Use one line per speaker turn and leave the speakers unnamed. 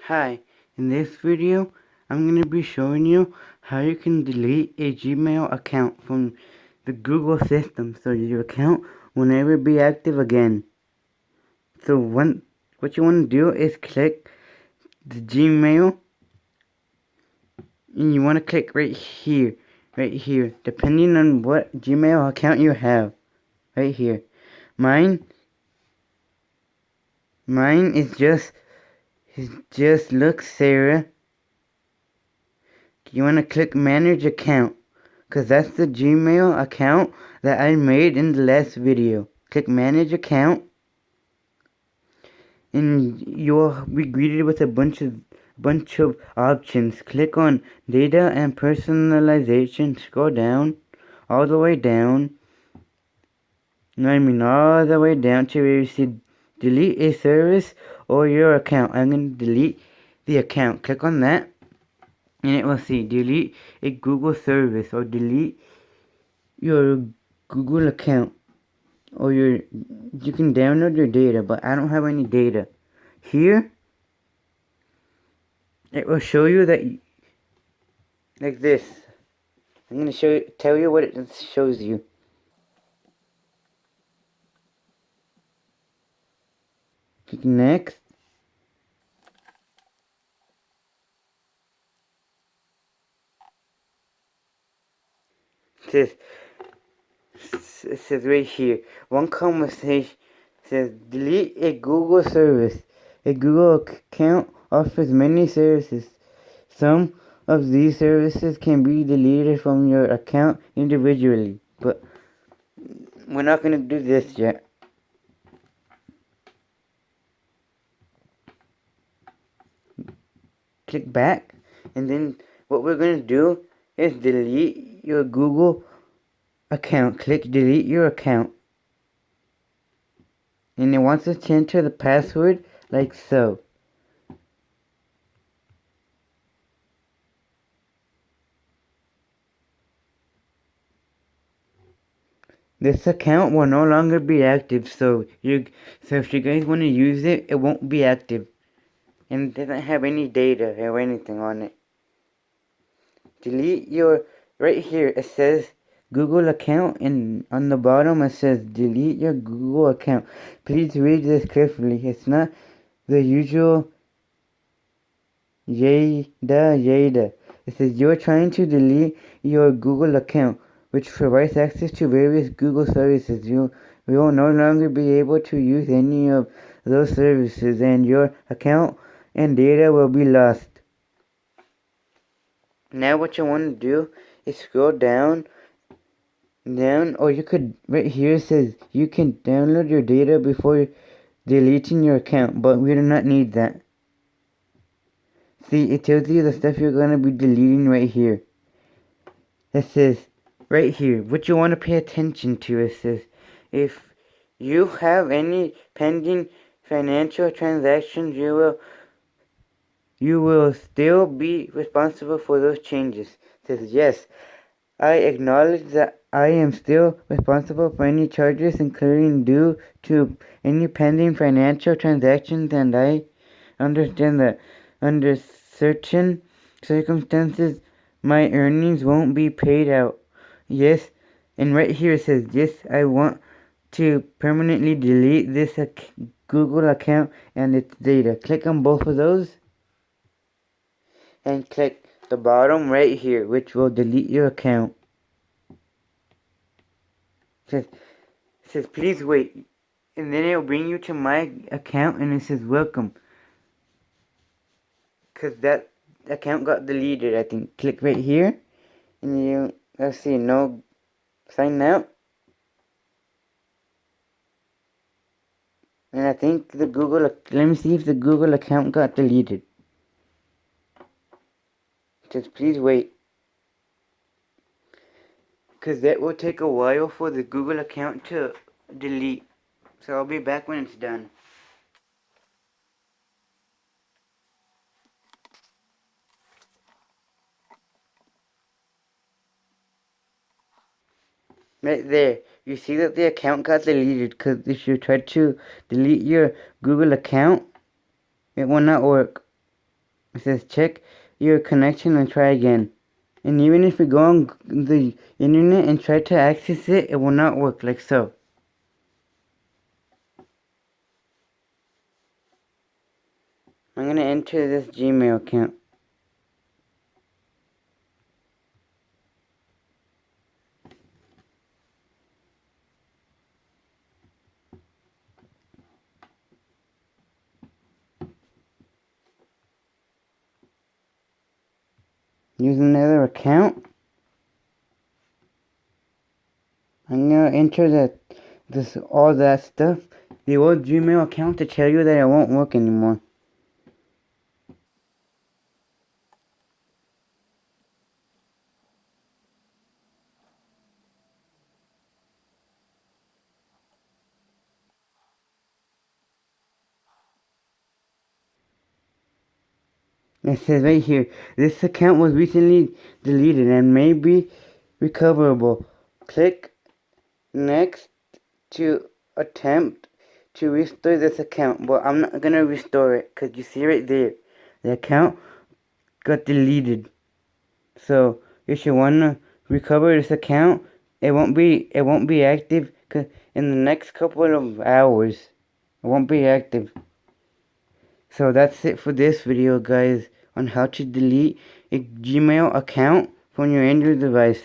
Hi, in this video, I'm going to be showing you how you can delete a Gmail account from the Google system so your account will never be active again. So what you want to do is click the Gmail and you want to click right here, depending on what Gmail account you have, right here. Mine is just look Sarah. You want to click manage account, because that's the Gmail account that I made in the last video. Click manage account and you'll be greeted with a bunch of options. Click on data and personalization. Scroll down all the way down. All the way down to where you see delete a service or your account. I'm going to delete the account. Click on that and it will say delete a Google service or delete your Google account, or you can download your data, but I don't have any data. Here it will show you that, like this. I'm going to tell you what it shows you. Click next. It says right here, one conversation says delete a Google service. A Google account offers many services. Some of these services can be deleted from your account individually, but we're not going to do this yet. Click back, and then what we're going to do is delete your Google account. Click delete your account, and it wants us to enter the password like so. This account will no longer be active, so if you guys want to use it, it won't be active, and it doesn't have any data or anything on it. Delete your, right here it says Google account, and on the bottom it says delete your Google account. Please read this carefully. It's not the usual Yada. It says you're trying to delete your Google account, which provides access to various Google services. You will no longer be able to use any of those services, and your account and data will be lost. Now what you want to do is scroll down, or you could, right here it says you can download your data before deleting your account, but we do not need that. See, it tells you the stuff you're going to be deleting right here. It says, right here, what you want to pay attention to, it says, if you have any pending financial transactions, you will still be responsible for those changes. It says, yes, I acknowledge that I am still responsible for any charges incurring due to any pending financial transactions, and I understand that under certain circumstances my earnings won't be paid out. Yes, and right here it says, yes, I want to permanently delete this Google account and its data. Click on both of those and click the bottom right here, which will delete your account. It says please wait, and then it will bring you to my account and it says welcome, because that account got deleted, I think. Click right here and let's see, no, sign out, and I think let me see if the Google account got deleted. Just please wait, because that will take a while for the Google account to delete, so I'll be back when it's done. Right there, you see that the account got deleted, because if you try to delete your Google account, it will not work. It says check your connection and try again. And even if you go on the internet and try to access it, it will not work like so. I'm going to enter this Gmail account. Use another account. I'm going to enter all that stuff. The old Gmail account to tell you that it won't work anymore. It says right here, this account was recently deleted and may be recoverable. Click next to attempt to restore this account. But I'm not gonna restore it because you see right there, the account got deleted. So if you wanna recover this account, it won't be active in the next couple of hours. It won't be active. So that's it for this video, guys, on how to delete a Gmail account from your Android device.